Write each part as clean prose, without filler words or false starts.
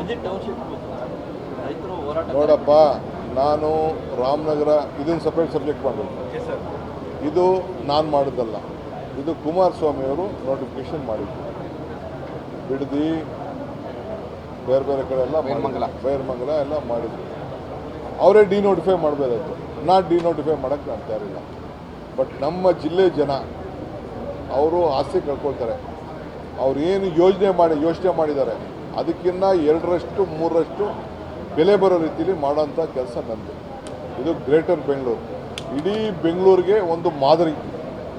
Bidadi township ರೈತರು ಹೋರಾಟ ನೋಡಪ್ಪ, ನಾನು ರಾಮನಗರ ಇದನ್ನು ಸಪ್ರೇಟ್ ಸಬ್ಜೆಕ್ಟ್ ಮಾಡಬೇಕು. ಇದು ನಾನು ಮಾಡೋದಲ್ಲ, ಇದು ಕುಮಾರಸ್ವಾಮಿಯವರು ನೋಟಿಫಿಕೇಶನ್ ಮಾಡಿದ್ರು. ಬಿಡದಿ ಬೇರೆ ಬೇರೆ ಕಡೆ ಎಲ್ಲ ಬೈರಮಂಗಲ ಎಲ್ಲ ಮಾಡಿದ್ರು. ಅವರೇ ಡಿನೋಟಿಫೈ ಮಾಡಬೇಕಾಯ್ತು. ಡಿನೋಟಿಫೈ ಮಾಡೋಕ್ಕೆ ನಾನು ತಯಾರಿಲ್ಲ. ಬಟ್ ನಮ್ಮ ಜಿಲ್ಲೆ ಜನ ಅವರು ಆಸ್ತಿ ಕಳ್ಕೊಳ್ತಾರೆ. ಅವ್ರು ಏನು ಯೋಚನೆ ಮಾಡಿದ್ದಾರೆ ಅದಕ್ಕಿಂತ 2ರಷ್ಟು 3ರಷ್ಟು ಬೆಲೆ ಬರೋ ರೀತಿಯಲ್ಲಿ ಮಾಡೋಂಥ ಕೆಲಸ ನಂದು. ಇದು ಗ್ರೇಟರ್ ಬೆಂಗಳೂರು, ಇಡೀ ಬೆಂಗಳೂರಿಗೆ ಒಂದು ಮಾದರಿ.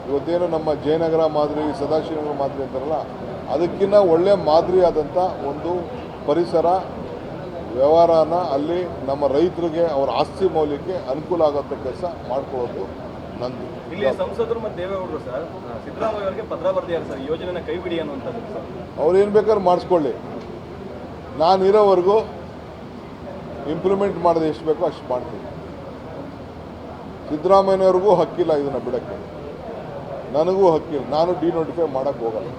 ಇವತ್ತೇನು ನಮ್ಮ ಜಯನಗರ ಮಾದರಿ, ಸದಾಶಿವನಗರ ಮಾದರಿ ಅಂತಾರಲ್ಲ, ಅದಕ್ಕಿಂತ ಒಳ್ಳೆಯ ಮಾದರಿಯಾದಂಥ ಒಂದು ಪರಿಸರ ವ್ಯವಹಾರನ ಅಲ್ಲಿ ನಮ್ಮ ರೈತರಿಗೆ ಅವರ ಆಸ್ತಿ ಮೌಲ್ಯಕ್ಕೆ ಅನುಕೂಲ ಆಗೋಂಥ ಕೆಲಸ ಮಾಡ್ಕೊಳ್ಳೋದು ನಂದು. ಇಲ್ಲಿ ಸಂಸದರು ಮತ್ತು ದೇವೇಗೌಡರು ಸರ್ ಸಿದ್ದರಾಮಯ್ಯ ಅವರಿಗೆ ಪತ್ರ ಬರೆದಿದ್ದಾರೆ ಸರ್, ಯೋಜನೆನ ಕೈ ಬಿಡಿ ಅನ್ನುವಂಥದ್ದು ಸರ್. ಅವ್ರು ಏನು ಬೇಕಾದ್ರೂ ಮಾಡಿಸ್ಕೊಳ್ಳಿ, ನಾನು ಇರೋವರೆಗೂ ಇಂಪ್ಲಿಮೆಂಟ್ ಮಾಡೋದು ಎಷ್ಟು ಬೇಕೋ ಅಷ್ಟು ಮಾಡ್ತೀನಿ. ಸಿದ್ದರಾಮಯ್ಯನವ್ರಿಗೂ ಹಕ್ಕಿಲ್ಲ ಇದನ್ನು ಬಿಡೋಕ್ಕೆ, ನನಗೂ ಹಕ್ಕಿಲ್ಲ. ನಾನು ಡಿನೋಟಿಫೈ ಮಾಡೋಕ್ಕೆ ಹೋಗಲ್ಲ,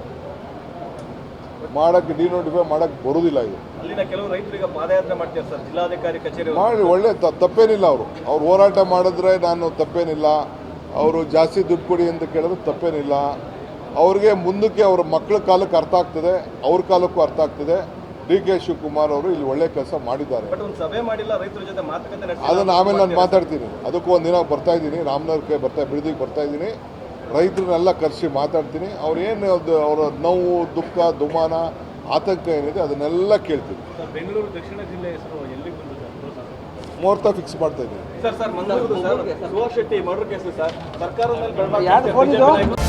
ಡಿನೋಟಿಫೈ ಮಾಡೋಕ್ಕೆ ಬರೋದಿಲ್ಲ. ಇದು ಅಲ್ಲಿನ ಕೆಲವು ರೈತರಿಗೆ ಪಾದಯಾತ್ರೆ ಮಾಡ್ತಾರೆ ಸರ್, ಜಿಲ್ಲಾಧಿಕಾರಿ ಕಚೇರಿ ಮಾಡಿ. ಒಳ್ಳೆ ತಪ್ಪೇನಿಲ್ಲ. ಅವ್ರು ಹೋರಾಟ ಮಾಡಿದ್ರೆ ನಾನು ತಪ್ಪೇನಿಲ್ಲ. ಅವರು ಜಾಸ್ತಿ ದುಡ್ಡು ಕೊಡಿ ಅಂತ ಕೇಳಿದ್ರೆ ತಪ್ಪೇನಿಲ್ಲ. ಅವ್ರಿಗೆ ಮುಂದಕ್ಕೆ ಅವ್ರ ಮಕ್ಕಳ ಕಾಲಕ್ಕೆ ಅರ್ಥ ಆಗ್ತದೆ, ಅವ್ರ ಕಾಲಕ್ಕೂ ಅರ್ಥ ಆಗ್ತದೆ. DK ಶಿವಕುಮಾರ್ ಅವರು ಇಲ್ಲಿ ಒಳ್ಳೆ ಕೆಲಸ ಮಾಡಿದ್ದಾರೆ. ಸಭೆ ಮಾಡಿಲ್ಲ, ರೈತರ ಜೊತೆ ಮಾತುಕತೆ. ಅದನ್ನು ಆಮೇಲೆ ನಾನು ಮಾತಾಡ್ತೀನಿ. ಅದಕ್ಕೂ ಒಂದಿನ ಬರ್ತಾ ಇದ್ದೀನಿ, ರಾಮನಗರಕ್ಕೆ ಬಿಡದಿಗೆ ಬರ್ತಾ ಇದ್ದೀನಿ. ರೈತರನ್ನೆಲ್ಲ ಕರೆಸಿ ಮಾತಾಡ್ತೀನಿ. ಅವ್ರೇನು ಅವರ ನೋವು, ದುಃಖ, ದುಮಾನ, ಆತಂಕ ಏನಿದೆ ಅದನ್ನೆಲ್ಲ ಕೇಳ್ತೀನಿ. ಬೆಂಗಳೂರು ದಕ್ಷಿಣ ಜಿಲ್ಲೆ ಹೆಸರು ಎಲ್ಲಿ ಬಂದು ಮುಹೂರ್ತ ಫಿಕ್ಸ್ ಮಾಡ್ತಾ ಇದ್ದೀನಿ. Sir Mangaluru sir Subhash Shetty murder case sir ಸರ್ಕಾರದ ಮೇಲೆ